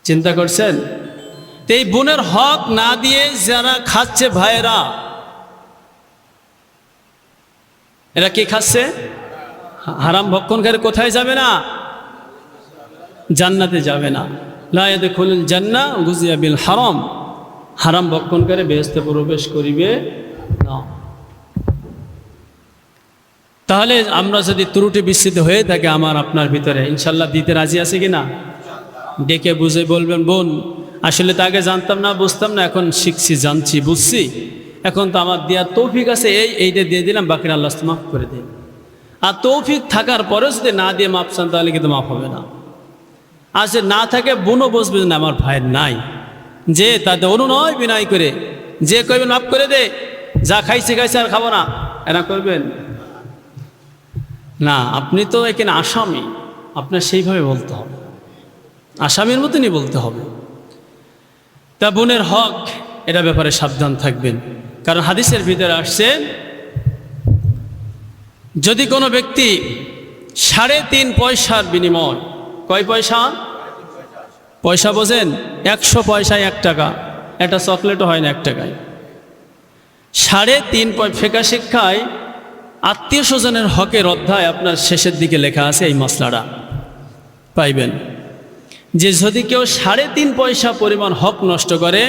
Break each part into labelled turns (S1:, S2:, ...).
S1: চিন্তা করছেন? তো এই বোনের হক না দিয়ে যারা খাচ্ছে ভাইয়েরা, এরা কি খাচ্ছে? হারাম ভক্ষণকারী। কোথায় যাবে না? জান্নাতে যাবে না। লা ইয়াদখুলুল জান্নাহ গুযিয়া বিল হারাম। হারাম ভক্ষণকারী বেহেশতে প্রবেশ করিবে না। তাহলে আমরা যদি ত্রুটি বিস্তৃত হয়ে থাকে আমার আপনার ভিতরে, ইনশাল্লাহ দিতে রাজি আছে কি না? ডেকে বুঝে বলবেন, বোন আসলে তো আগে জানতাম না, বুঝতাম না, এখন শিখছি, জানছি, বুঝছি, এখন তো আমার দেওয়ার তৌফিক আছে, এইটা দিয়ে দিলাম, বাকিরা আল্লাহ মাফ করে দিন। আর তৌফিক থাকার পরেও যদি না দিয়ে মাফ চান তাহলে কিন্তু মাফ হবে না। আর যে না থাকে বোনও বুঝবে না আমার ভাইয়ের নাই, যে তাদের অনুনয় বিনয় করে যে কইবেন মাফ করে দে, যা খাইছে খাইছে আর খাবো না, এরা করবেন না। আপনি তো এখানে আসামি, আপনার সেইভাবে বলতে হবে, আসামির মতনই বলতে হবে। তা বোনের হক, এটা ব্যাপারে সাবধান থাকবেন। কারণ হাদিসের ভিতরে আসছে, যদি কোনো ব্যক্তি 3.5 পয়সার বিনিময়, কয় পয়সা? পয়সা বোঝেন? 100 পয়সায় 1 টাকা, একটা চকলেটও হয় না 1 টাকায়। 3.5 পয়সা। ফিকহ শিক্ষায় আত্মীয় স্বজনের হকের অধ্যায় আপনার শেষের দিকে লেখা আছে, এই মসলাটা পাইবেন, যে যদি কেউ 3.5 পয়সা পরিমাণ হক নষ্ট করে,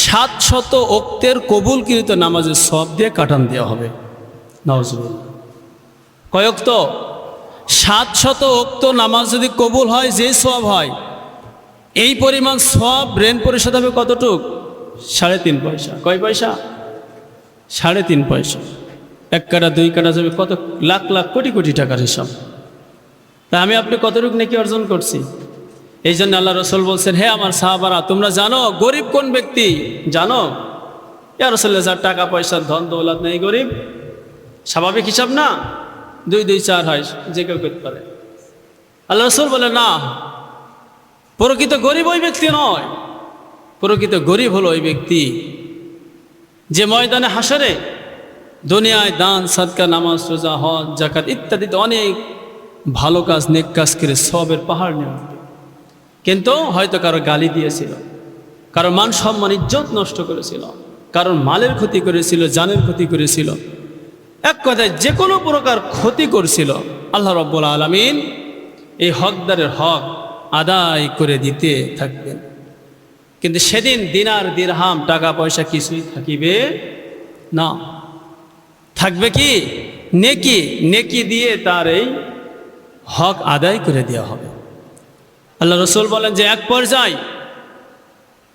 S1: 700 ওক্তের কবুলকৃত নামাজের সওয়াব দিয়ে কাটান দেওয়া হবে। নাউজুবিল্লাহ। কয় ওক্ত? 700 ওক্ত নামাজ যদি কবুল হয়, যে সওয়াব হয়, এই পরিমাণ সওয়াব ঋণ পরিশোধ হবে কতটুক? 3.5 পয়সা। কয় পয়সা? 3.5 পয়সা। 1 কাটা 2 কাটা যাবে কত লাখ লাখ কোটি কোটি টাকার হিসাব। তা আমি আপনি কতটুকু নেকি অর্জন করছি? এই জন্য আল্লাহ রসুল বলছেন, হে আমার সাহাবারা, তোমরা জানো গরিব কোন ব্যক্তি? জানো? ইয়া রাসূলুল্লাহ, যার টাকা পয়সা ধন দৌলত নেই গরিব। স্বাভাবিক হিসাব না, 2 2 4 হয়, যে কেউ করতে পারে। আল্লাহ রসুল বলে, না, প্রকৃত গরিব ওই ব্যক্তি নয়, প্রকৃত গরিব হলো ওই ব্যক্তি যে ময়দানে হাসরে দুনিয়ায় দান সাদকা নামাজ রোজা হজ যাকাত ইত্যাদিতে অনেক ভালো কাজ নেক কাজ করে সওয়াবের পাহাড় নেওয়া, কিন্তু হয়তো কারো গালি দিয়েছিল, কারো মান সম্মান ইজ্জত নষ্ট করেছিল, কারণ মালের ক্ষতি করেছিল, জানের ক্ষতি করেছিল, এক কথায় যে কোনো প্রকার ক্ষতি করছিল। আল্লাহ রাব্বুল আলামিন এই হকদারের হক আদায় করে দিতে থাকবেন। কিন্তু সেদিন দিনার দিরহাম টাকা পয়সা কিছুই থাকিবে না। থাকবে কি? নেকি। নেকি দিয়ে তার এই হক আদায় করে দেওয়া হবে। আল্লাহ রসুল বলেন যে এক পর্যায়ে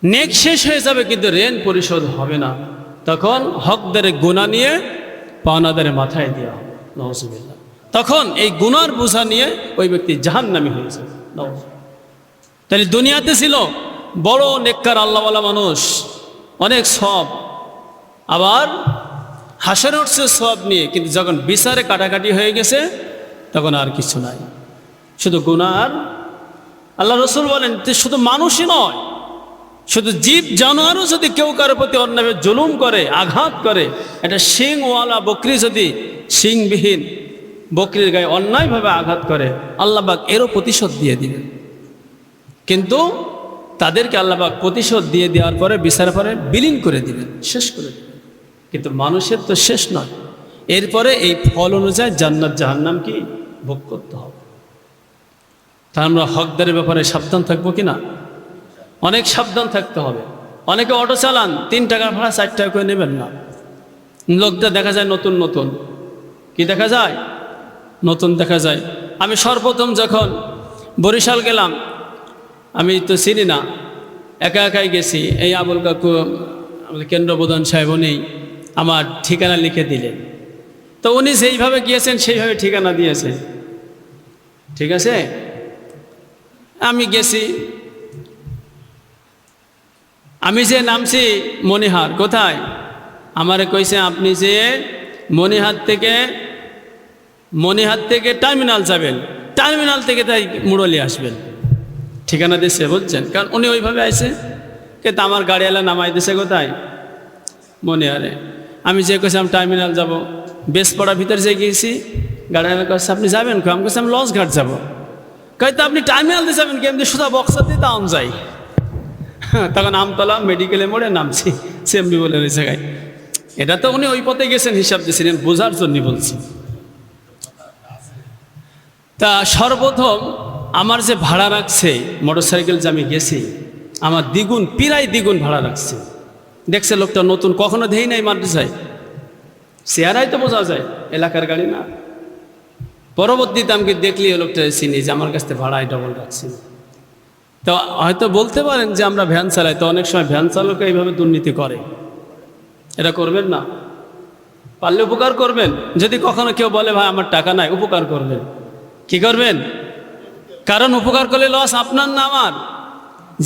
S1: নেক শেষ হয়ে যাবে, কিন্তু ঋণ পরিশোধ হবে না। তখন হকদারে গুনাহ নিয়ে পাওনাদারে মাথায় দেওয়া হবে। নাউজুবিল্লাহ। তখন এই গুনার বোঝা নিয়ে ওই ব্যক্তি জাহান্নামী হয়ে যাবে। তাহলে দুনিয়াতে ছিল বড় নেককার আল্লাহওয়ালা মানুষ, অনেক সওয়াব, আবার হাসরে উঠছে সওয়াব নিয়ে, কিন্তু যখন বিচারে কাটাকাটি হয়ে গেছে তখন আর কিছু নাই, শুধু গুনার। আল্লাহ রসুল বলেন যে শুধু মানুষই নয়, শুধু জীব জানোয়ারও যদি কেউ কারোর প্রতি অন্যায় জুলুম করে, আঘাত করে, একটা শিংওয়ালা বকরি যদি শিংবিহীন বকরির গায়ে অন্যায়ভাবে আঘাত করে, আল্লাহ পাক এরও প্রতিশোধ দিয়ে দিবেন। কিন্তু তাদেরকে আল্লাহ পাক প্রতিশোধ দিয়ে দেওয়ার পরে বিচারের পরে বিলীন করে দিবেন, শেষ করে দিবেন। কিন্তু মানুষের তো শেষ নয়, এরপরে এই ফল অনুযায়ী জান্নাত জাহান্নাম কি ভোগ করতে হবে। তা আমরা হকদারের ব্যাপারে সাবধান থাকবো কি না? অনেক সাবধান থাকতে হবে। অনেকে অটো চালান, 3 টাকার ভাড়া 4 টাকা করে নেবেন না। লোকটা দেখা যায় নতুন নতুন, কি দেখা যায়? নতুন দেখা যায়। আমি সর্বপ্রথম যখন বরিশাল গেলাম, আমি তো চিনি না, একা একাই গেছি। এই আবুল কাকু আমাদের কেন্দ্র প্রধান সাহেব, উনি আমার ঠিকানা লিখে দিলেন। তো উনি যেইভাবে গিয়েছেন সেইভাবে ঠিকানা দিয়েছে, ঠিক আছে। আমি গেছি, আমি যে নামছি মনিহার। কোথায়? আমারে কইছে আপনি যে মনিহার থেকে টার্মিনাল যাবেন, টার্মিনাল থেকে তাই মুরলি আসবেন, ঠিকানা দিচ্ছে, বুঝছেন? কারণ উনি ওইভাবে আইছে, কিন্তু আমার গাড়িওয়ালা নামাই দিছে কোথায়? মনিহারে। আমি যে কইছি আমি টার্মিনাল যাব, বেসপাড়ার ভিতরে যে গিয়েছি, গাড়িওয়ালা কাছে আপনি যাবেন? আমি কাছে আমি লঞ্চ ঘাট যাবো। কইতে আপনি টার্মিনাল দিয়ে যাবেন, কেমনি সুদা বক্সার দিয়ে তাও যাই। তখন আমতলা মেডিকেলে মোড়ে নামছি, সেমনি বলে ওই জায়গায়। এটা তো উনি ওই পথে গেছেন, হিসাব দিয়েছিলেন, বোঝার জন্য বলছি। তা সর্বপ্রথম আমার যে ভাড়া রাখছে মোটরসাইকেল যে আমি গেছি, আমার দ্বিগুণ, প্রায় দ্বিগুণ ভাড়া রাখছে। দেখছে লোকটা নতুন, কখনো দেই নাই মাদ্রাসায়, চেহারাই তো বোঝা যায় এলাকার গাড়ি না। পরবর্তীতে আমাকে দেখলি লোকটা চিনি যে আমার কাছ থেকে ভাড়ায় ডবল রাখছি। তো হয়তো বলতে পারেন যে আমরা ভ্যান চালাই, তো অনেক সময় ভ্যান চালক এইভাবে দুর্নীতি করে। এটা করবেন না, পারলে উপকার করবেন। যদি কখনো কেউ বলে ভাই আমার টাকা নাই, উপকার করবেন। কি করবেন? কারণ উপকার করলে লস আপনার না আমার,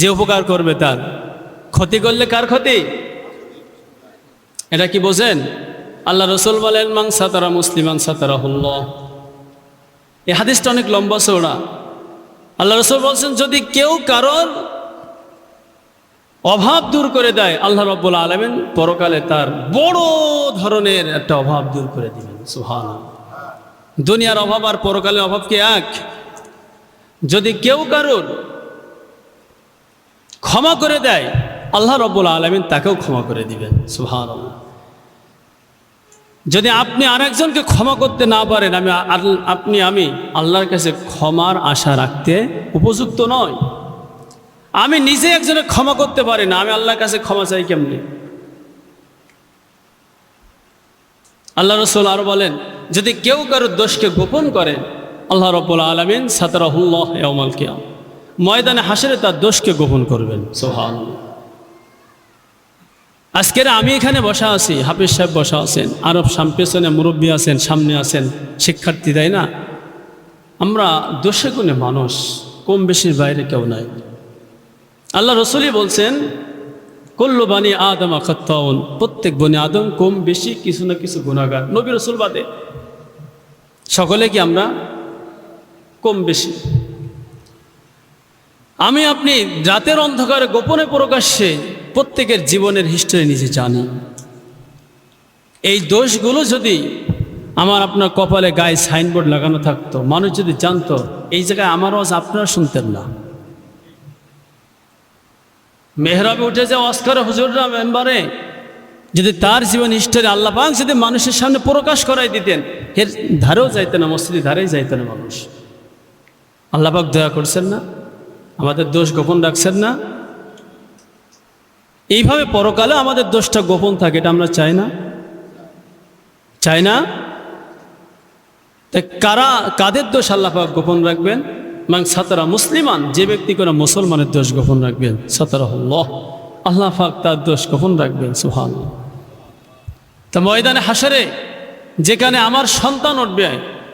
S1: যে উপকার করবে তার। ক্ষতি করলে কার ক্ষতি? এটা কি বোঝেন? আল্লাহ রসুল বলেন মান সাতারা মুসলিমান সাতারাহুল্লাহ। এই হাদিসটা অনেক লম্বা চওড়া। আল্লাহ রসুল বলছেন যদি কেউ কারোর অভাব দূর করে দেয়, আল্লাহ রাব্বুল আলামিন পরকালে তার বড় ধরনের একটা অভাব দূর করে দিবেন। সুবহানাল্লাহ। দুনিয়ার অভাব আর পরকালের অভাব কি এক? যদি কেউ কারোর ক্ষমা করে দেয়, আল্লাহ রাব্বুল আলামিন তাকেও ক্ষমা করে দিবেন। সুবহানাল্লাহ। যদি আপনি আরেকজনকে ক্ষমা করতে না পারেন, আমি আল্লাহর কাছে ক্ষমার আশা রাখতে উপযুক্ত নয়। আমি নিজে একজনের ক্ষমা করতে পারি না, আমি আল্লাহর কাছে ক্ষমা চাই কেমনি? আল্লাহ রাসূল আরো বলেন যদি কেউ কারোর দোষকে গোপন করে, আল্লাহ রাব্বুল আলামিন সাতারাহুল্লাহ ইয়াউমাল কিয়ামah, ময়দানে হাসরে তার দোষকে গোপন করবেন। সুবহানাল্লাহ। আজকের আমি এখানে বসা আছি, হাফিজ সাহেব বসা আছেন, আরব পেছনে মুরব্বী আছেন, সামনে আছেন শিক্ষার্থী, তাই না? আমরা দোষে গুণে মানুষ, কম বেশির বাইরে কেউ নাই। আল্লাহ রসুলই বলছেন কুল্লু বানি আদম খাত্তাউন, প্রত্যেক বনি আদম কম বেশি কিছু না কিছু গুনাহগার। নবী রসুল বাদে সকলে কি আমরা কম বেশি? আমি আপনি রাতের অন্ধকারে গোপনে প্রকাশ্যে প্রত্যেকের জীবনের হিস্ট্রি নিজে জানি। এই দোষগুলো যদি আমার আপনার কপালে গায়ে সাইনবোর্ড লাগানো থাকতো, মানুষ যদি জানতো, এই জায়গায় আমার আওয়াজ আপনারা শুনতেন না। মেহরাবে উঠে যে অস্কার হুজুররা মেম্বারে যদি তার জীবন হিস্ট্রি আল্লাহ পাক যদি মানুষের সামনে প্রকাশ করাই দিতেন, এর ধারেও যাইতে না, মসজিদের ধারেই যাইতে না মানুষ। আল্লাহ পাক দয়া করছেন না? আমাদের দোষ গোপন রাখছেন না? এইভাবে পরকালে আমাদের দোষটা গোপন থাকে, এটা আমরা চাই না? চাই না? তাই কাদের দোষ আল্লাহ পাক গোপন রাখবেন? মান সাতারা মুসলিমান, যে ব্যক্তি কোনো মুসলমানের দোষ গোপন রাখবেন, সাতারাহুল্লাহ, আল্লাহ পাক তার দোষ গোপন রাখবেন। সুবহানাল্লাহ। তা ময়দানে হাসরে যেখানে আমার সন্তান উঠবে,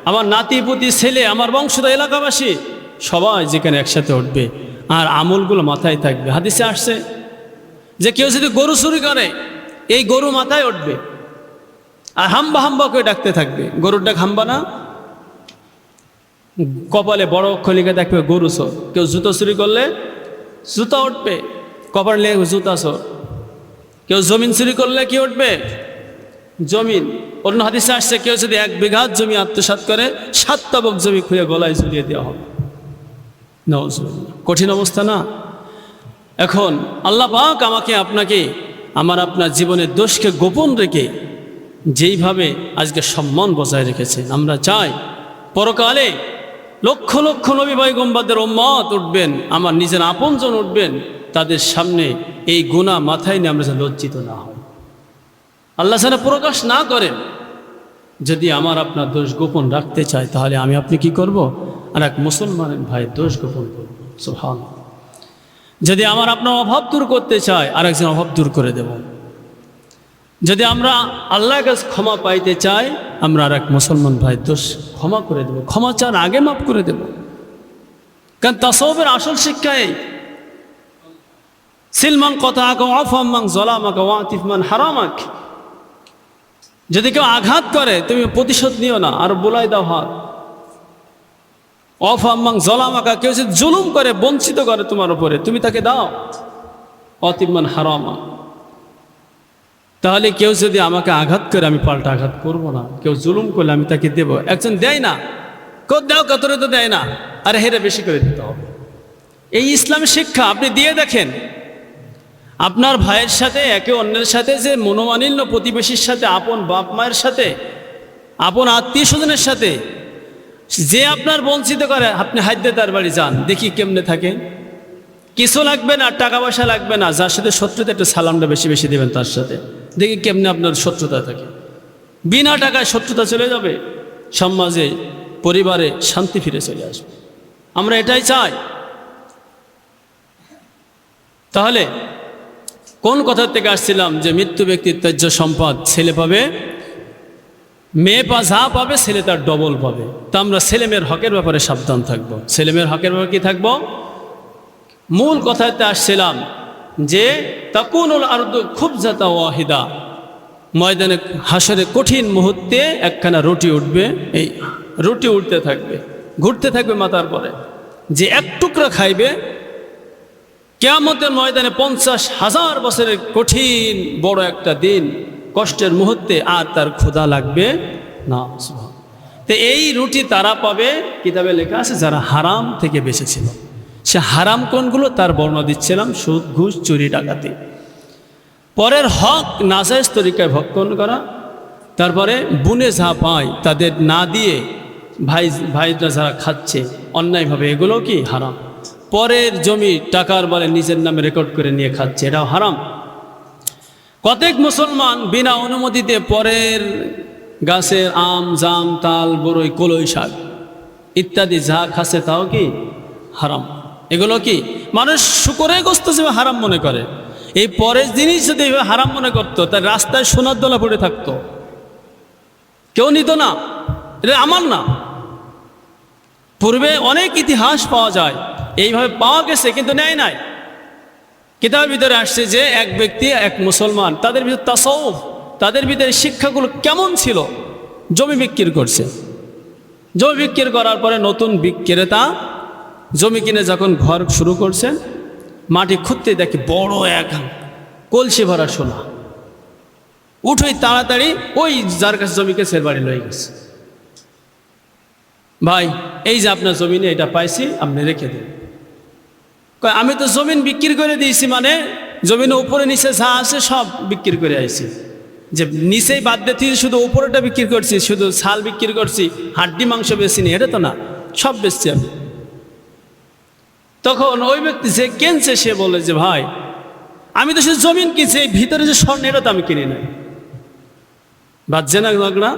S1: আমার নাতি পুতি ছেলে, আমার বংশধর এলাকাবাসী সবাই যেখানে একসাথে উঠবে, আর আমলগুলো মাথায় থাকবে। হাদিসে আসছে যে কেউ যদি গরু চুরি করে, এই গরু মাথায় উঠবে আর হাম্বা হাম্বা করে ডাকতে থাকবে। গরুর ডাক হাম্বা না? কপালে বড় অক্ষর লিখে দেখবে গরু চোর। কেউ জুতো চুরি করলে জুতা উঠবে, কপালে লিখবে জুতা চোর। কেউ জমিন চুরি করলে কি উঠবে? জমিন। অন্য হাদিসে আসছে কেউ যদি 1 বিঘা জমি আত্মসাৎ করে, 7 তাবক জমি খুঁড়ে গলায় ঝুলিয়ে দেওয়া হবে। কঠিন অবস্থা না? এখন আল্লাহ পাক আমাকে আপনাকে, আমার আপনার জীবনের দোষকে গোপন রেখে যেইভাবে আজকে সম্মান বজায় রেখেছেন, আমরা চাই পরকালে লক্ষ লক্ষ নবী পয়গম্বরদের উম্মত উঠবেন, আমার নিজের আপনজন উঠবেন, তাদের সামনে এই গুনাহ মাথায় নিয়ে আমরা যেন লজ্জিত না হই, আল্লাহ যেন প্রকাশ না করেন। যদি আমার আপনার দোষ গোপন রাখতে চাই, তাহলে আমি আপনি কি করব? আর এক মুসলমানের ভাই দোষ গোপন করব। সুবহানাল্লাহ। যদি আমার আপনার অভাব দূর করতে চাই, আর একজন অভাব দূর করে দেব। যদি আমরা আল্লাহর কাছে ক্ষমা পাইতে চাই, আমরা আর এক মুসলমান ভাই দোষ ক্ষমা করে দেব, ক্ষমা চান আগে মাফ করে দেব। কারণ তাসাউফের আসল শিক্ষা এই, সিলমান কতাআকা ওয়াফামান যালামাকা ওয়াতিফ মান হারামাক। যদি কেউ আঘাত করে, তুমি প্রতিশোধ নিও না, আর বোলাই দাও হাত। ওয়াফামান যালামাকা, কেউ যদি জুলুম করে, বঞ্চিত করে তোমার উপরে, তুমি তাকে দাও। ওয়াতিফ মান হারামা, তাহলে কেউ যদি আমাকে আঘাত করে, আমি পাল্টা আঘাত করব না। কেউ জুলুম করলে আমি তাকে দেব। একজন দেয় না, কেউ দাও কাতরে তো দেয় না, আরে হেরে বেশি করে দিতে হবে। এই ইসলামের শিক্ষা আপনি দিয়ে দেখেন, আপনার ভাইয়ের সাথে, একে অন্যের সাথে যে মনোমালিন্য, প্রতিবেশীর সাথে, আপন বাপ মায়ের সাথে, আপন আত্মীয় স্বজনের সাথে যে আপনার বঞ্চিত করে, আপনি হাইতে তার বাড়ি যান, দেখি কেমনে থাকে। কিছু লাগবে না, টাকা পয়সা লাগবে না, যার সাথে শত্রুতা একটু সালামটা বেশি বেশি দেবেন তার সাথে, দেখি কেমনে আপনার শত্রুতা থাকে। বিনা টাকায় শত্রুতা চলে যাবে, সমাজে পরিবারে শান্তি ফিরে চলে আসবে। আমরা এটাই চাই। তাহলে কোন কথা থেকে আসছিলাম যে মৃত্যু ব্যক্তির ত্যায্য সম্পদ ছেলে পাবে, মেয়ে যা পাবে ছেলে তার ডবল পাবে। তা আমরা ছেলে মেয়ের হকের ব্যাপারে সাবধান থাকব। ছেলে মেয়ের হকের ব্যাপারে কি থাকবো? মূল কথাতে আসছিলাম যে তাকুনুল আরদু খুবজাতা ওয়াহিদা, ময়দানে হাসরে কঠিন মুহূর্তে একখানা রুটি উঠবে, এই রুটি উঠতে থাকবে, ঘুরতে থাকবে মাথার পরে, যে এক টুকরা খাইবে কিয়ামতের ময়দানে 50,000 বছরের কঠিন বড় একটা দিন, কষ্টের মুহূর্তে আর তার ক্ষুধা লাগবে না। তো এই রুটি তারা পাবে, কিতাবে লেখা আছে, যারা হারাম থেকে বেঁচেছিল। সে হারাম কোনগুলো তার বর্ণনা দিচ্ছিলাম, সুদ, ঘুষ, চুরি, ডাকাতি, পরের হক নাজায়েজ তরিকায় ভক্ষণ করা, তারপরে বুনে যা পায় তাদের না দিয়ে ভাইরা যারা খাচ্ছে অন্যায়ভাবে, এগুলো কি হারাম। পরের জমি টাকার বলে নিজের নামে রেকর্ড করে নিয়ে খাচ্ছে, এটাও হারাম। কতক মুসলমান বিনা অনুমতিতে পরের গাছের আম, জাম, তাল, বরই, কলই শাক ইত্যাদি যা খাচ্ছে তাও কি হারাম। এগুলো কি মানুষ শুকরে গোস্ত যে হারাম মনে করে, এই পরের জিনিস যদি হারাম মনে করতো, তার রাস্তায় সোনার দোলা পড়ে থাকতো, কেউ নিত না, এটা আমার না। পূর্বে অনেক ইতিহাস পাওয়া যায়, এইভাবে পাওয়া গেছে কিন্তু নেয় নাই। কিতাবের ভিতরে আসছে যে এক ব্যক্তি, এক মুসলমান, তাদের ভিতরে তাসাউফ, তাদের ভিতরে শিক্ষাগুলো কেমন ছিল। জমি বিক্রি করছে, জমি বিক্রি করার পরে নতুন বিক্রেতা জমি কিনে যখন ঘর শুরু করছেন, মাটি খুঁড়তে দেখে বড় এক কলসি ভরা সোনা। উঠোই তাড়াতাড়ি ওই যার কাছে জমি কেছে বাড়ি লয়ে গেছে, ভাই এই যে আপনার জমিনে এটা পাইছি, আপনি রেখে দিন। আমি তো জমিন বিক্রি করে দিয়েছি, মানে জমিনের উপরে নিচে যা আছে সব বিক্রি করে আইছি, যে নিচেই বাদ দিয়ে শুধু উপরেটা বিক্রি করছি, শুধু ছাল বিক্রি করছি, হাড্ডি মাংস বেশি নি, এটা তো না, সব বেচছি আমি। তখন ওই ব্যক্তি যে কিনছে সে বলে যে ভাই আমি তো শুধু জমিন কিনছি, এই ভিতরে যে স্বর্ণ এটা তো আমি কিনি নাই। বাজছে না ঝগড়া?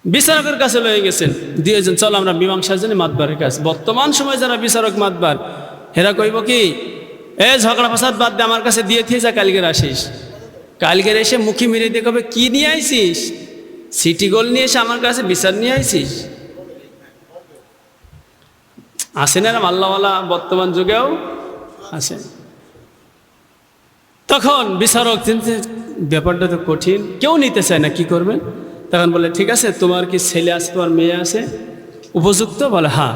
S1: বিচারকের কাছে লয়ে গেছেন, দিয়েছেন, চল আমরা মীমাংসার জন্য মাতবারের কাছে। বর্তমান সময় যারা বিচারক মাতবার, হেরা কইব কি, এ ঝগড়া ফাসাদ বাদ দে, আমার কাছে দিয়ে যা, কালকের আসিস। কালকের এসে মুখী মেরে দিয়ে কবে কি নিয়ে আইসিস, সিটি গোল নিয়ে এসে আমার কাছে বিচার নিয়ে আইসিস। আসেন এরম আল্লাহওয়ালা বর্তমান যুগেও আসেন। তখন বিচারক চিন্তা, ব্যাপারটা তো কঠিন, কেউ নিতে চায় না, কি করবেন? তখন বলে ঠিক আছে, তোমার কি ছেলে আছে, তোমার মেয়ে আছে উপযুক্ত? বলে হ্যাঁ।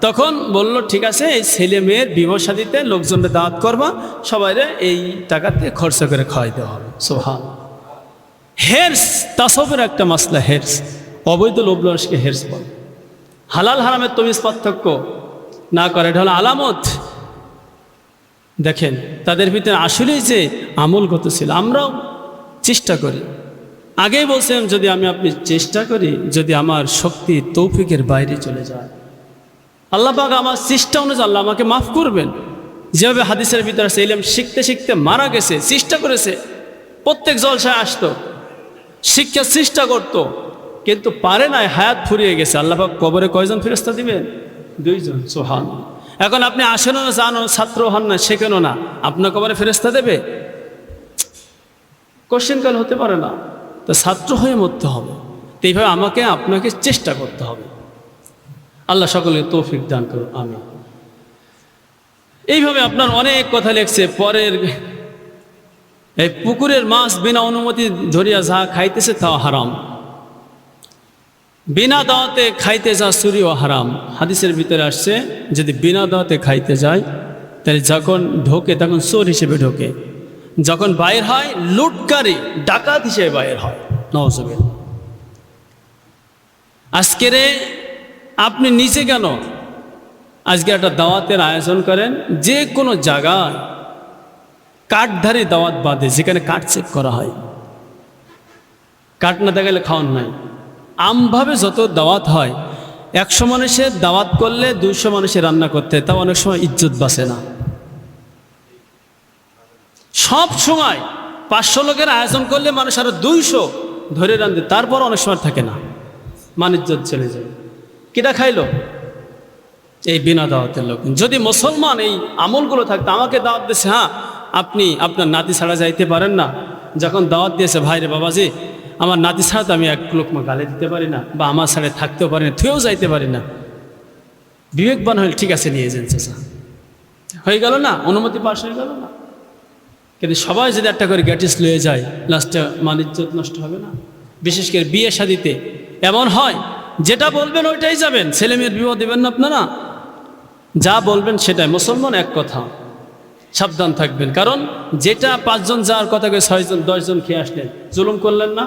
S1: তখন বলল ঠিক আছে, এই ছেলে মেয়ের বিবাহ শাদীতে লোকজনকে দাওয়াত করবা, সবাইরে এই টাকাতে খরচা করে খাওয়াইতে হবে। সোহান হেরস, তাসবের একটা মাসলা হেরস, অবৈধ লোভলালসকে হেরস বলে। হালাল হারামের তমিজ পার্থক্য না করে, এটা হলো আলামত। দেখেন তাদের ভিতরে আসলেই যে আমলগত ছিল। আমরাও চেষ্টা করি, আগেই বলছিলাম, যদি আপনি চেষ্টা করি, যদি আমার শক্তি তৌফিকের বাইরে চলে যায়, আল্লাহ পাক আমার চেষ্টা অনুযায়ী আল্লাহ আমাকে মাফ করবেন। যেভাবে হাদিসের ভিতরে আছে, ইলম শিখতে শিখতে মারা গেছে, চেষ্টা করেছে, প্রত্যেক জলসায় আসতো, শিক্ষার চেষ্টা করত, কিন্তু পারে নাই, হায়াত ফুরিয়ে গেছে। আল্লাহ পাক কবরে কয়জন ফেরেশতা দিবেন? 2 জন। সুবহান। এখন আপনি আসেনও না, জানো, ছাত্র হন না, শেখেনও না, আপনার কবরে ফেরেশতা দেবে? কোশ্চেনকাল হতে পারে না। তো ছাত্র হয়ে মরতে হবে। তো এইভাবে আমাকে আপনাকে চেষ্টা করতে হবে। আল্লাহ সকলকে তৌফিক দান করুন, আমিন। এইভাবে আপনার অনেক কথা লেখছে। পরের এই পুকুরের মাছ বিনা অনুমতি ধরিয়া যা খাইতেছে তা হারাম, বিনা দাওয়াতে খাইতে যা চুরিও হারাম। হাদিসের ভিতরে আসছে, যদি বিনা দাওয়াতে খাইতে যায় তাহলে যখন ঢোকে তখন চোর হিসেবে ঢোকে, যখন বাইর হয় লুটকারী ডাকাত হিসেবে বাইর হয়। নওয়াজুবিল্লাহ। আজকেরে আপনি নিচে কেন আজকে একটা দাওয়াতের আয়োজন করেন, যে কোনো জায়গায় কাঠধারী দাওয়াত বাদে, যেখানে কাঠ চেক করা হয়, কাঠ না দেখালে খাওয়ান নাই। আমভাবে যত দাওয়াত হয়, 100 মানুষের দাওয়াত করলে 200 মানুষের রান্না করতে, তাও অনেক সময় ইজ্জত বাঁচে না। সব সময় 500 লোকের আয়োজন করলে মানুষ আরো 200 ধরে রান্ধে, তারপর অনেক সময় থাকে না, মান ইজ্জত চলে যায়। কিটা খাইলো? এই বিনা দাওয়াতের লোক। যদি মুসলমান এই আমলগুলো থাকতো, আমাকে দাওয়াত দিয়েছে, হ্যাঁ আপনি আপনার নাতি ছাড়া যাইতে পারেন না, যখন দাওয়াত দিয়েছে, ভাই রে বাবাজি আমার নাতি ছাড়া তো আমি এক লোকমা গালে দিতে পারি না, বা আমার ছাড়া থাকতেও পারি না, থুয়েও যাইতে পারি না, বিবেকবান হইল ঠিক আছে নিয়ে যান চাচা, হয়ে গেল না, অনুমতি পাশ হয়ে গেল না। কিন্তু সবাই যদি একটা করে গ্যাটিস লয়ে যায়, লাস্টে মান ইজ্জত নষ্ট হবে না? বিশেষ করে বিয়ে শাদিতে এমন হয়, যেটা বলবেন ওইটাই যাবেন, ছেলে মেয়ের বিবাহ দেবেন না আপনারা, যা বলবেন সেটাই। মুসলমান এক কথা, সাবধান থাকবেন, কারণ যেটা 5 জন যাওয়ার কথা 6 জন 10 জন খেয়ে আসলেন, জুলুম করলেন না?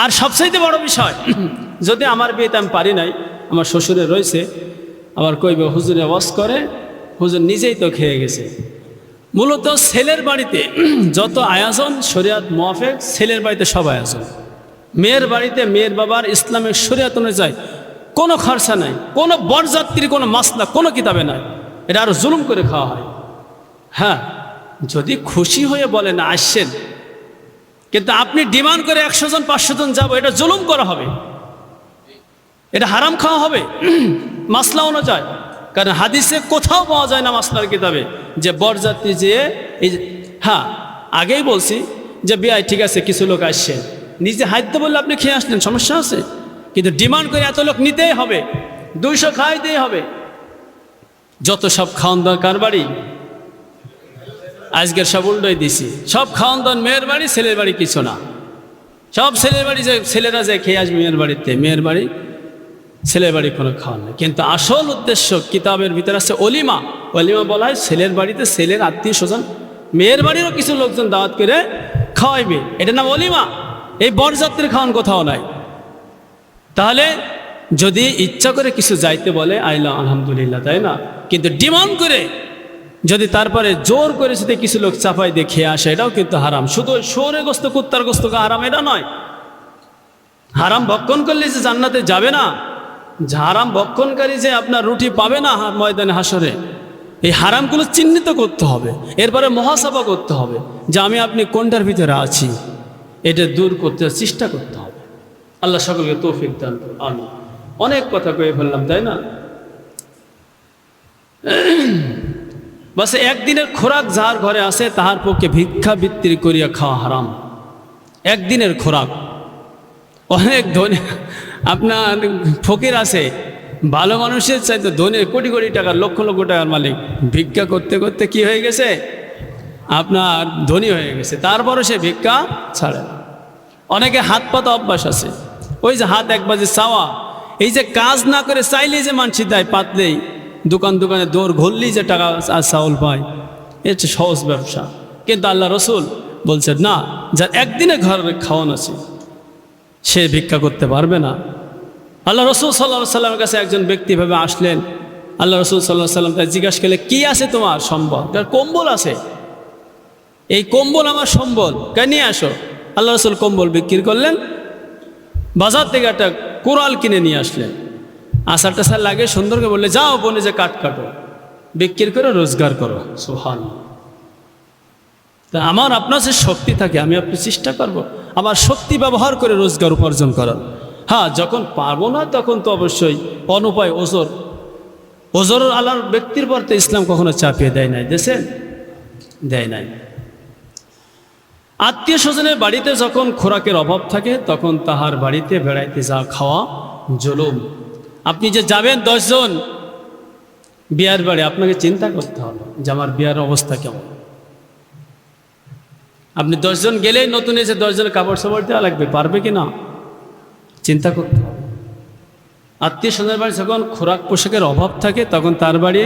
S1: আর সবচাইতে বড় বিষয়, যদি আমার বিয়েতে আমি পারি নাই, আমার শ্বশুরে রয়েছে, আবার কইবে হুজুরে ওয়াজ করে, হুজুর নিজেই তো খেয়ে গেছে। মূলত ছেলের বাড়িতে যত আয়োজন শরিয়াত মুআফিক, ছেলের বাড়িতে সব আয়োজন। মেয়ের বাড়িতে মেয়ের বাবার ইসলামের শরিয়াত অনুযায়ী কোনো খরচা নাই, কোনো বরযাত্রী, কোনো মাসলা, কোনো কিতাবে নাই, এটা আরো জুলুম করে খাওয়া হয়। হ্যাঁ, যদি খুশি হয়ে বলেন আসছেন, কিন্তু আপনি ডিমান্ড করে 100 জন 500 জন যাবো, এটা জুলুম করা হবে, এটা হারাম খাওয়া হবে মাসলা অনুযায়ী। কারণ হাদিসে কোথাও পাওয়া যায় না মাসলার কিতাবে যে বরযাত্রী যে এই, হ্যাঁ আগেই বলছি যে বিয়ায় ঠিক আছে কিছু লোক আসছে, নিজে হাইতে বললে আপনি খেয়ে আসলেন, সমস্যা আছে, কিন্তু ডিমান্ড করে এত লোক নিতেই হবে, 200 খাইতেই হবে। যত সব খাওয়ান দাওয়ান কার বাড়ি, আজকের সব উল্টোই দিছি, সব খাওয়ান দাওয়ান মেয়ের বাড়ি, ছেলের বাড়ি কিছু না, সব ছেলের বাড়ি, যে ছেলেরা যায় খেয়ে আসবে মেয়ের বাড়িতে, মেয়ের বাড়ি ছেলের বাড়ি কোনো খাওয়ান নেই। কিন্তু আসল উদ্দেশ্য কিতাবের ভিতরে আছে অলিমা। অলিমা বলা হয় ছেলের বাড়িতে ছেলের আত্মীয় স্বজন, মেয়ের বাড়িরও কিছু লোকজন দাওয়াত করে খাওয়াইবে, এটার নাম অলিমা। এই বরযাত্রীর খাওয়ান কোথাও নাই। তাহলে যদি ইচ্ছা করে কিছু যাইতে বলে আইলা আলহামদুলিল্লাহ, তাই না? কিন্তু ডিমান্ড করে যদি তারপরে জোর করে যদি কিছু লোক চাপাই দিয়ে খেয়ে আসে, এটাও কিন্তু হারাম। শুধু শুয়োরের গোস্ত কুত্তার গোস্ত হারাম এটা নয়, হারাম ভক্ষণ করলে যে জান্নাতে যাবে না, হারাম ভক্ষণকারী যে আপনার রুটি পাবে না ময়দানে হাসরে, এই হারামগুলো চিহ্নিত করতে হবে, এরপরে মহাসাফা করতে হবে যে আমি আপনি কোনটার ভিতরে আছি, এটা দূর করতে চেষ্টা করতে হবে। আল্লাহ সকলকে তৌফিক দান করুন। আমি অনেক কথা কয়ে ফেললাম, তাই না? বাস একদিনের খোরাক যার ঘরে আছে তাহার পক্ষে ভিক্ষাবৃত্তি করিয়া খাওয়া হারাম। একদিনের খোরাক। অনেক ধনী আপনার ফকির আছে, ভালো মানুষের চাইতে ধনী, কোটি কোটি টাকার, লক্ষ লক্ষ টাকার মালিক, ভিক্ষা করতে করতে কি হয়ে গেছে, আপনার ধনী হয়ে গেছে, তারপরে সে ভিক্ষা ছাড়ে না। অনেকে হাত পাতা অভ্যাস আছে, ওই যে হাত এক বাজে চাওয়া, এই যে কাজ না করে চাইলেই যে মানসি দেয়, পাতলেই দোকানে দৌড় ঘুরলেই যে টাকা আর চাউল পায়, এটা হচ্ছে সহজ ব্যবসা। কিন্তু আল্লাহ রসুল বলছেন না, যার একদিনে ঘরের খাওয়ান আছে সে ভিক্ষা করতে পারবে না। আল্লাহ রসুল সাল্লাল্লাহু আলাইহি সাল্লামের কাছে একজন ব্যক্তি ভাবে আসলেন, আল্লাহ রসুল সাল্লাল্লাহু আলাইহি সাল্লাম তাকে জিজ্ঞাসা করলে, কি আছে তোমার সম্বল? কম্বল আছে, এই কম্বল আমার সম্বল, কে নিয়ে আসো। আল্লাহ রসুল কম্বল বিক্রি করলেন, বাজার থেকে একটা কোরাল কিনে নিয়ে আসলেন, আষাঢ় টাষাঢ় লাগে সুন্দর করে বললে, যাও বনে যে কাঠ কাটো, বিক্রি করে রোজগার করো। সুবহানাল্লাহ। তা আমার আপনার যে শক্তি থাকে, আমি আপনি চেষ্টা করব আমার শক্তি ব্যবহার করে রোজগার উপার্জন করার। হ্যাঁ, যখন পারবো না তখন তো অবশ্যই অনুপায় ওজর আল্লাহর ব্যক্তির পর তো ইসলাম কখনো চাপিয়ে দেয় নাই, দেশেন দেয় নাই। আত্মীয় স্বজনের বাড়িতে যখন খোরাকের অভাব থাকে তখন তাহার বাড়িতে বেড়াইতে যা খাওয়া জুলুম। আপনি যে যাবেন 10 জন বিয়ার বাড়ি, আপনাকে চিন্তা করতে হবে যে আমার বিয়ার অবস্থা কেমন। আপনি 10 জন গেলেই নতুন এসে 10 জনের কাপড় সাপড় দেওয়া লাগবে, পারবে কি না চিন্তা করতে হবে। আত্মীয় স্বজনের বাড়ি যখন খোরাক পোশাকের অভাব থাকে তখন তার বাড়ি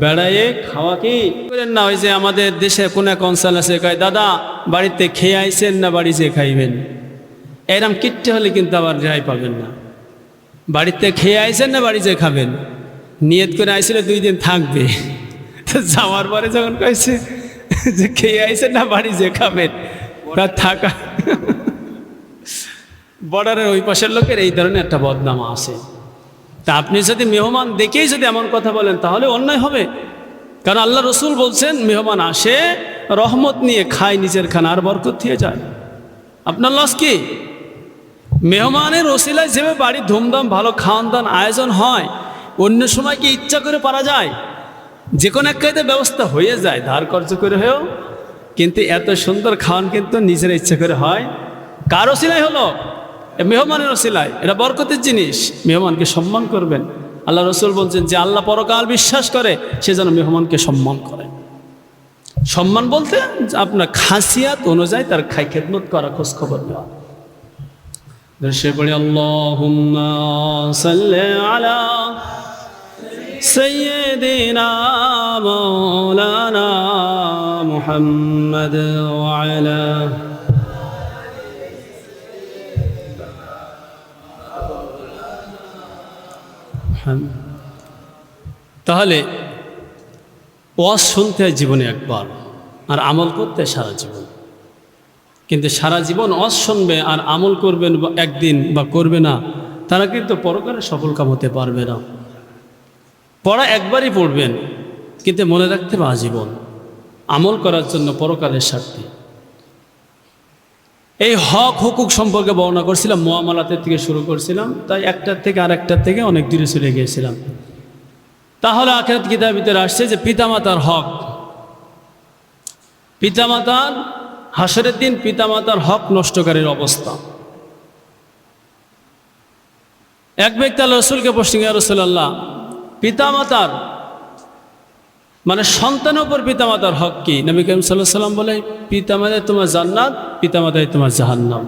S1: বেড়াইয়ে খাওয়া কি করেন না। ওই যে আমাদের দেশে কোনো এক অঞ্চল আছে, কয় দাদা বাড়িতে খেয়ে আইছেন না বাড়ি যেয়ে খাইবেন, এরম কিট্টে হলে কিন্তু আবার রেহাই পাবেন না। বাড়িতে খেয়ে আইছেন না বাড়ি যেয়ে খাবেন, নিয়ত করে আইছিল 2 দিন থাকবে, তো যাওয়ার পরে যখন কয়েছে যে খেয়ে আইসেন না বাড়ি যে খাবেন তার থাকা। বর্ডারের ওই পাশের লোকের এই ধরনের একটা বদনাম আছে। তা আপনি যদি মেহমান দেখেই যদি এমন কথা বলেন তাহলে অন্যায় হবে। কারণ আল্লাহ রসুল বলছেন মেহমান আসে রহমত নিয়ে খায় নিজের খানা আর বরকত দিয়ে যায়। আপনার লস কি? মেহমানের ওসিলায় যেভাবে বাড়ির ধুমধাম ভালো খাওয়ান দান আয়োজন হয়, অন্য সময় কি ইচ্ছা করে পারা যায়? যে কোনো এক কায়দায় ব্যবস্থা হয়ে যায় ধার খরচ করে হয়েও, কিন্তু এত সুন্দর খাওয়ান কিন্তু নিজের ইচ্ছা করে হয়। কার ওসিলায় হলো? মেহমানের ওসিলায়। এটা বরকতের জিনিস। মেহমানকে সম্মান করবেন। আল্লাহ রসুল বলছেন যে আল্লাহ পরকাল বিশ্বাস করে সে যেন মেহমানকে সম্মান করে। সম্মান বলতে আপনার খাসিয়াত অনুযায়ী তার খেদমত করা, খোঁজ খবর নেওয়া। দর্শে পড়ি আল্লাহুম্মা সাল্লি আলা সাইয়্যিদিনা মাওলানা মুহাম্মদ ওয়া আলা তাহলে ওয়াজ শুনতে হয় জীবনে একবার, আর আমল করতে সারা জীবন। কিন্তু সারা জীবন ওয়াজ শুনবে আর আমল করবেন একদিন বা করবে না, তারা কিন্তু পরকালে সফল কাম হতে পারবে না। পড়া একবারই পড়বেন, কিন্তু মনে রাখতে হবে আজীবন আমল করার জন্য পরকালের স্বার্থে। এই হক হুকুক সম্পর্কে বর্ণনা করছিলাম, মুআমালাতের থেকে শুরু করছিলাম, তাই একটার থেকে আর একটার থেকে অনেক দূরে চলে গিয়েছিলাম। তাহলে আখিরাত কিতাবের ভিতরে আসছে যে পিতামাতার হক, পিতামাতার হাসরের দিন পিতামাতার হক নষ্টকারীর অবস্থা। এক ব্যক্তি আল্লাহ রসুলকে প্রশ্ন ইয়া রাসূলুল্লাহ, পিতামাতার মানে সন্তানের উপর পিতামাতার হক কি? নবী করিম সাল্লাল্লাহু আলাইহি ওয়াসাল্লাম বলে, পিতামাতায় তোমার জান্নাত, পিতামাতায় তোমার জাহান্নাম।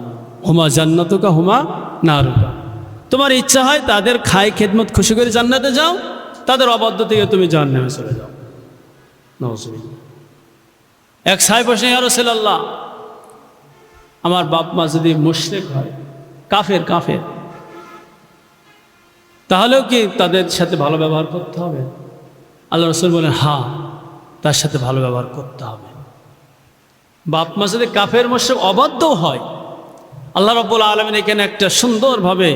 S1: হুমা জান্নাতুকা হুমা নারুকা। তোমার ইচ্ছা হয় তাদের খায় খেদমত খুশি করে জান্নাতে যাও, তাদের অবাধ্য থেকে তুমি জাহান্নামে চলে যাও। নাউযুবিল্লাহ। এক সাহেব বসে, ইয়া রাসূলুল্লাহ, আমার বাপ মা যদি মুশরিক হয়, কাফের কাফের, তাহলেও কি তাদের সাথে ভালো ব্যবহার করতে হবে? আল্লাহ রসুল বলেন, হ্যাঁ, তার সাথে ভালো ব্যবহার করতে হবে। বাপ মা যদি কাফের মুশরিক অবাধ্য হয়, আল্লাহ রাব্বুল আলামিন এখানে একটা সুন্দরভাবে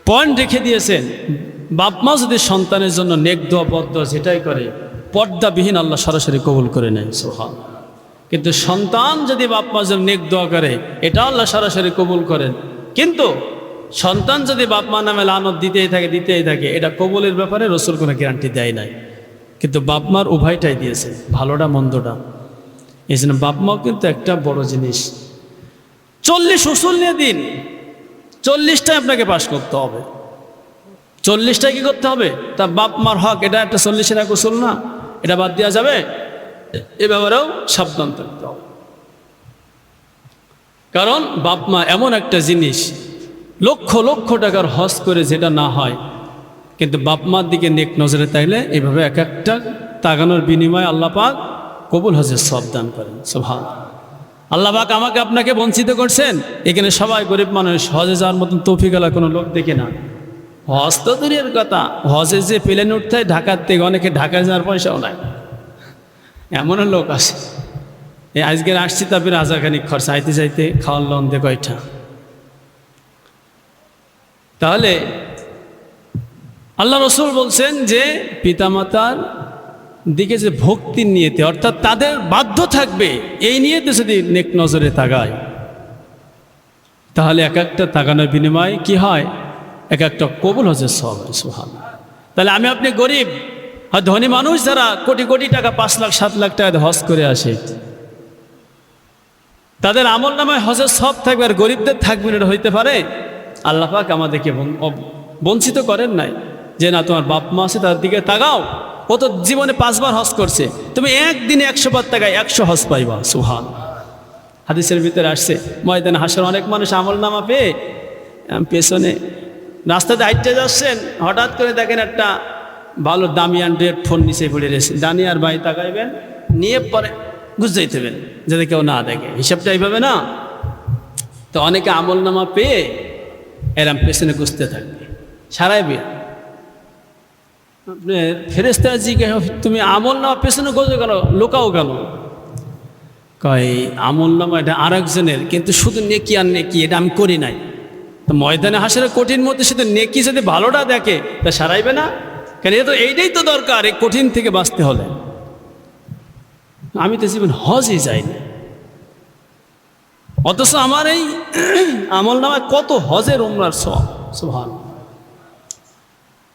S1: পয়েন্ট রেখে দিয়েছেন। বাপ মা যদি সন্তানের জন্য নেক দোয়া বদ দোয়া যেটাই করে, পর্দাবিহীন আল্লাহ সরাসরি কবুল করে নেয়। সুবহানাল্লাহ। কিন্তু সন্তান যদি বাপ মা জন্য নেক দোয়া করে, এটা আল্লাহ সরাসরি কবুল করেন। কিন্তু সন্তান যদি বাপ মা নামে লানত দিতেই থাকে, এটা কবুলের ব্যাপারে রসুল কোনো গ্যারান্টি দেয় নাই। কিন্তু বাপ মার উভয়টাই দিয়েছে, ভালোটা মন্দটা। এই জন্য বাপ মাও কিন্তু একটা বড় জিনিস। 40 উসুল নিয়ে দিন, 40টাই আপনাকে পাশ করতে হবে। 40টাই কি করতে হবে? তা বাপ মার হক, এটা একটা 40-এর এক উসুল না, এটা বাদ দেওয়া যাবে? এ ব্যাপারেও সাবধান থাকতে হবে। কারণ বাপ মা এমন একটা জিনিস, লক্ষ লক্ষ টাকার হজ করে যেটা না হয়, কিন্তু বাপ মার দিকে নেক নজরে তাইলে এইভাবে এক একটা তাগানোর বিনিময়ে আল্লাহ পাক কবুল হজের সব দান করেন। সুবহানাল্লাহ। আল্লাহ পাক আমাকে আপনাকে বঞ্চিত করছেন। এখানে সবাই গরিব মানুষ, হজে যাওয়ার মতন তৌফিক আলা কোনো লোক দেখে না। হজ তো দূরের কথা, হজে যে প্লেনে উঠতে হয় ঢাকার থেকে, অনেকে ঢাকায় যাওয়ার পয়সাও নাই, এমনও লোক আছে। এই আজকের আসছি তারপরে হাজারখানিক খরচা, আইতে যাইতে খাওয়ার লোন দে কয়টা। তাহলে আল্লাহ রসুল বলছেন যে পিতামাতার দিকে যে ভক্তির নিয়েতে, অর্থাৎ তাদের বাধ্য থাকবে এই নিয়েতে যদি নেক নজরে তাকায়, তাহলে এক একটা তাকানোর বিনিময়ে কি হয়? এক একটা কবুল হজের সওয়াব হয়। সুবহানাল্লাহ। তাহলে আমি আপনি গরিব আর ধনী মানুষ যারা কোটি কোটি টাকা, 5 লাখ 7 লাখ টাকা হজ করে আসে, তাদের আমল নামায় হজের সওয়াব থাকবে আর গরিবদের থাকবে না, এটা হইতে পারে? আল্লাহ পাক আমাদেরকে বঞ্চিত করেন নাই যে না, তোমার বাপ মা আছে তার দিকে তাকাও। ও তো জীবনে 5 বার হজ করছে, তুমি একদিনে 100 বার তাকায় 100 হজ পাইবা। সুবহানাল্লাহ। হাদিসের ভিতরে আসছে, ময়দানে হাসর অনেক মানুষ আমল নামা পেয়ে পেছনে রাস্তাতে হাঁটতে যাচ্ছেন, হঠাৎ করে দেখেন একটা ভালো দামি অ্যান্ড্রয়েড ফোন নিচে পড়ে রয়েছে। ডানি আর ভাই তাকাইবেন, নিয়ে পরে গুজাইতে দেবেন যাতে কেউ না দেখে। হিসাবটা এইভাবে না। তো অনেকে আমল নামা পেয়ে এরম পেছনে গুছতে থাকবে, সারাই বিয়ে। আপনার ফেরেশতারা জিজ্ঞাসা, তুমি আমল নামা পেছনে গোজো কেন, লোকাও কেন? কয় আমল নামা এটা আর একজনের, কিন্তু শুধু নেকি আর নেকি, এটা আমি করি নাই। তো ময়দানে হাসরের কঠিন মধ্যে শুধু নেকি যদি ভালোটা দেখে তা সারাইবে না কেন? এটা তো এইটাই তো দরকার এই কঠিন থেকে বাঁচতে হলে। আমি তো জীবন হজই যাইনি, অথচ আমার এই আমল নামায় কত হজের উমরার সব। সুবহানাল্লাহ।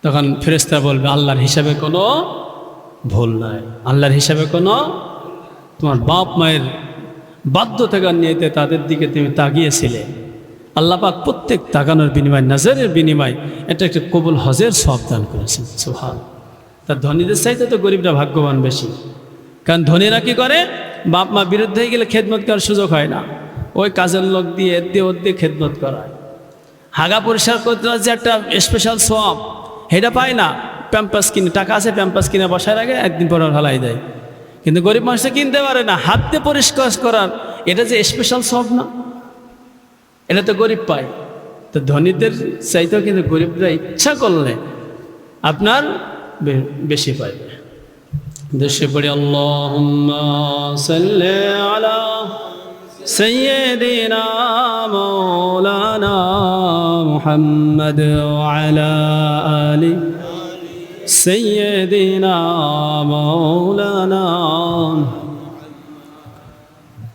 S1: তখন ফেরেশতারা বলবে, আল্লাহর হিসাবে কোনো ভুল নাই, আল্লাহর হিসাবে কোনো, তোমার বাপ মায়ের বাধ্যতার নিয়েতে তাদের দিকে তুমি তাকিয়েছিলে, আল্লাহ পাক প্রত্যেক তাকানোর বিনিময়, নজরের বিনিময় এটা একটা কবুল হজের সওয়াব দান করেছেন। সুবহানাল্লাহ। তার ধনীদের চাইতে তো গরিবরা ভাগ্যবান বেশি, কারণ ধনীরা কি করে, বাপ মা বিরুদ্ধে হয়ে গেলে খেদমত করার সুযোগ হয় না, ওই কাজের লোক দিয়ে এর দিয়ে ওর দিয়ে খেদমত করায়। হাগা পরিষ্কার করতে যে একটা স্পেশাল সওয়াব সেটা পায় না, প্যাম্পাস কিনে, টাকা আছে প্যাম্পাস কিনে বসায় রাখে, একদিন পর হালাই দেয়। কিন্তু গরিব মানুষটা কিনতে পারে না, হাত দিয়ে পরিষ্কার করার এটা যে স্পেশাল সওয়াব না, এটা তো গরিব পায়। তো ধনীদের চাইতেও কিন্তু গরিবরা ইচ্ছা করলে আপনার বেশি পাইবে। দেশে পড়ি আল্লাহুম্মা সাল্লি আলা সাইয়্যিদিনা মাওলানা মুহাম্মদ ওয়া আলা আলি সাইয়্যিদিনা মাওলানা।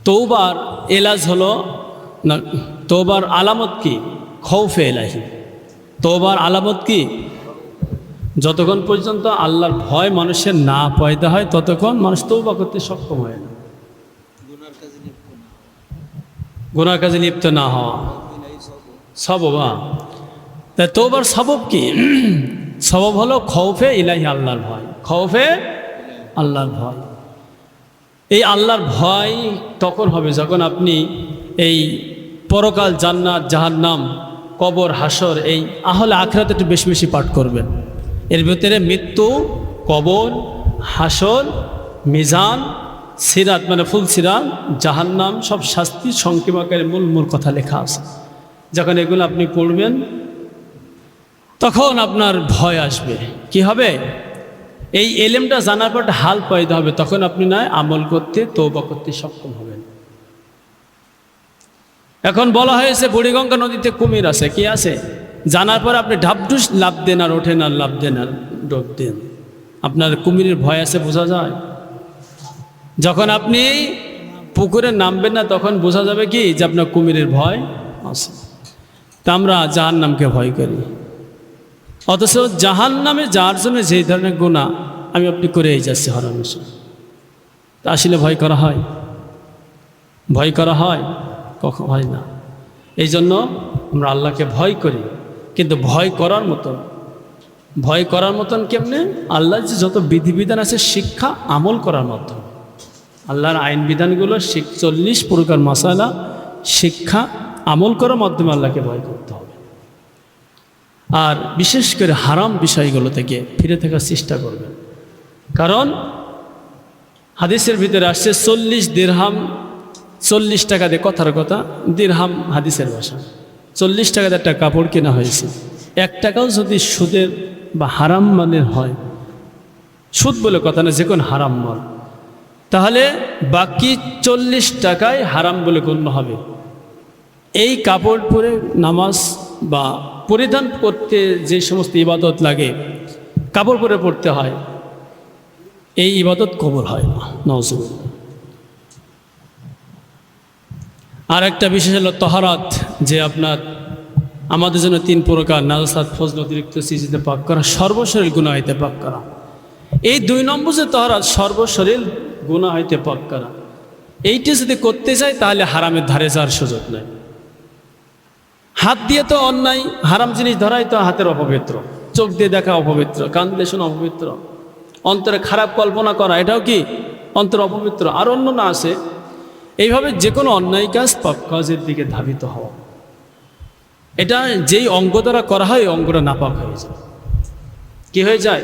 S1: তওবার এলাজ হলো না, তওবার আলামত কি? খৌফে ইলাহি। তওবার আলামত কি? যতক্ষণ পর্যন্ত আল্লাহর ভয় মানুষের না পয়দা হয় ততক্ষণ মানুষ তওবা করতে সক্ষম হয় না, গুনার কাজে লিপ্ত না হওয়া সবব। তাই তওবার সবব কি? সবব হলো খৌফে ইলাহি, আল্লাহর ভয়। খৌফে আল্লাহর ভয়। এই আল্লাহর ভয় তখন হবে যখন আপনি এই পরকাল, জান্নাত, জাহান্নাম, কবর, হাসর, এই আহলে আখিরাত একটু বেশি বেশি পাঠ করবেন। এর ভিতরে মৃত্যু, কবর, হাসর, মিজান, সিরাত মানে ফুল সিরাত, জাহান্নাম, সব শাস্তি সংক্ষেপ আকারে মূল মূল কথা লেখা আছে। যখন এগুলো আপনি পড়বেন তখন আপনার ভয় আসবে। কি হবে? এই এলেমটা জানার পর হাল পয়দা হবে, তখন আপনি নয় আমল করতে, তওবা করতে সক্ষম হবেন। এখন বলা হয়েছে বুড়িগঙ্গা নদীতে কুমির আছে, কি আছে? জানার পর আপনি ঢাবঢুস লাভ দেন আর ওঠেন, আর লাভ দেন আর ডোব দেন, আপনার কুমিরের ভয় আছে বোঝা যায়। যখন আপনি পুকুরে নামবেন না তখন বোঝা যাবে কি যে আপনার কুমিরের ভয় আছে। তা আমরা জাহান্নামকে ভয় করি, অথচ জাহান্নামে যার জন্য যেই ধরনের গুনাহ আমি আপনি করেই যাচ্ছি হরমেশা, তা আসলে ভয় করা হয়? ভয় করা হয়? কখন হয় না। এই জন্য আমরা আল্লাহকে ভয় করি, কিন্তু ভয় করার মতন কেমনে? আল্লাহর যে যত বিধিবিধান আছে শিক্ষা আমল করার মাধ্যমে, আল্লাহর আইন বিধানগুলো 40 প্রকার মাসালা শিক্ষা আমল করার মাধ্যমে আল্লাহকে ভয় করতে হবে। আর বিশেষ করে হারাম বিষয়গুলো থেকে ফিরে থাকার চেষ্টা করবেন, কারণ হাদিসের ভিতরে আসছে 40 দিরহাম, 40 টাকা দিয়ে, কথার কথা, দিরহাম হাদিসের ভাষা, 40 টাকা দিয়ে একটা কাপড় কেনা হয়েছে। 1 টাকাও যদি সুদের বা হারাম মানের হয়, সুদ বলে কথা না, যে কোনো হারাম মাল, তাহলে বাকি 40 টাকায় হারাম বলে গণ্য হবে। এই কাপড় পরে নামাজ বা পরিধান করতে যে সমস্ত ইবাদত লাগে কাপড় পরে পড়তে হয়, এই ইবাদত কবুল হয় না, নাউজুবিল্লাহ। আর একটা বিশেষ হলো তহারাত, যে আপনার আমাদের জন্য 3 প্রকার, নাজাসাত, ফজল, অতিরিক্ত সিজদে পাক করা, সর্বশরীর গুনাহ হইতে পাক করা। এই 2 নম্বর যে তহারাত, সর্বশরীর গুনাহ হইতে পাক করা, এইটা যদি করতে যায় তাহলে হারামের ধারে যাওয়ার সুযোগ নাই। হাত দিয়ে তো অন্যায় হারাম জিনিস ধরাই তো হাতের অপবিত্র, চোখ দিয়ে দেখা অপবিত্র, কান দিয়ে শোনা অপবিত্র, অন্তরে খারাপ কল্পনা করা এটাও কি অন্তর অপবিত্র, আর অন্য না আছে। এইভাবে যে কোনো অন্যায় কাজ, পাপ কাজের দিকে ধাবিত হওয়া, এটা যেই অঙ্গ দ্বারা করা হয় অঙ্গটা নাপাক হয়ে যায়। কি হয়ে যায়?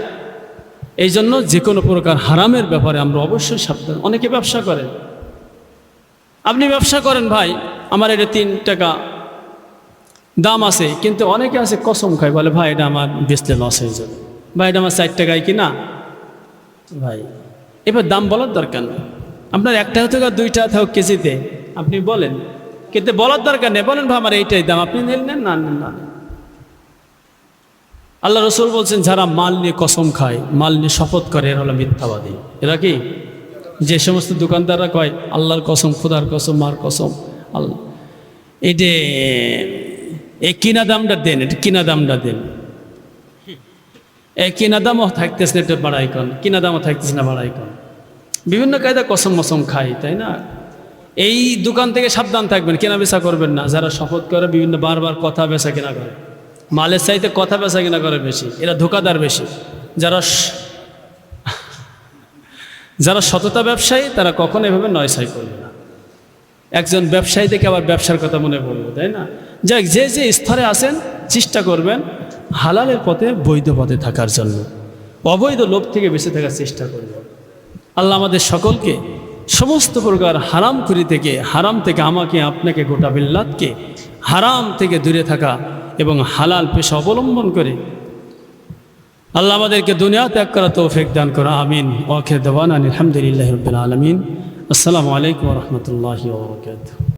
S1: এই জন্য যে কোনো প্রকার হারামের ব্যাপারে আমরা অবশ্যই সাবধান। অনেকে ব্যবসা করেন, আপনি ব্যবসা করেন, ভাই আমার এটা 3 টাকা দাম আছে, কিন্তু অনেকে আছে কসম খায়, বলে ভাই এটা আমার বেচলে লস হয়ে যাবে। ভাই এটা আমার 4 টাকায় কিনা, ভাই এবার দাম বলার দরকার নেই। আপনার 1 টাকা থেকে 2 টাকা থাকুক কেজিতে, আপনি বলেন, কিন্তু বলার দরকার নেই, বলেন ভাই আমার এইটাই দাম, আপনি নেন না নেন না। আল্লাহ রসুল বলছেন যারা মাল নিয়ে কসম খায়, মাল নিয়ে শপথ করে, এরা হলো মিথ্যাবাদী। এরা কি? যে সমস্ত দোকানদাররা কয় আল্লাহর কসম, খুদার কসম, মার কসম, আল্লাহ, এইটা এই কিনা দামটা দেন, এটা কিনা দামটা দেন, এই কিনা দামও থাকতেছে না, এটা বাড়াই কন, কিনা দামও থাকতেছে না, বাড়াই কন, বিভিন্ন কায়দা কসম মসম খাই, তাই না? এই দোকান থেকে সাবধান থাকবেন, কেনা বেচা করবেন না। যারা শপথ করে বিভিন্ন বারবার কথা বেচা কেনা করে, মালের চাইতে কথা বেচা কেনা করে বেশি, এরা ধোকাদার বেশি। যারা সততা ব্যবসায়ী তারা কখনো এভাবে নয়ছয় করবে না। একজন ব্যবসায়ী থেকে আবার ব্যবসার কথা মনে পড়বে, তাই না? যাই যে যে স্তরে আছেন চেষ্টা করবেন হালালের পথে, বৈধ পথে থাকার জন্য, অবৈধ লোভ থেকে বেঁচে থাকার চেষ্টা করবেন। আল্লাহ আমাদের সকলকে সমস্ত প্রকার হারাম করি থেকে, হারাম থেকে আমাকে আপনাকে গোটা বিল্লাতকে হারাম থেকে দূরে থাকা এবং হালাল পেশা অবলম্বন করে আল্লাহ আমাদেরকে দুনিয়া ত্যাগ করা তৌফিক দান করা। আমিন। ওয়া আখির দাওয়ানা আলহামদুলিল্লাহি রাব্বিল আলামিন। আসসালামু আলাইকুম ওয়া রাহমাতুল্লাহি ওয়া বারাকাতুহু।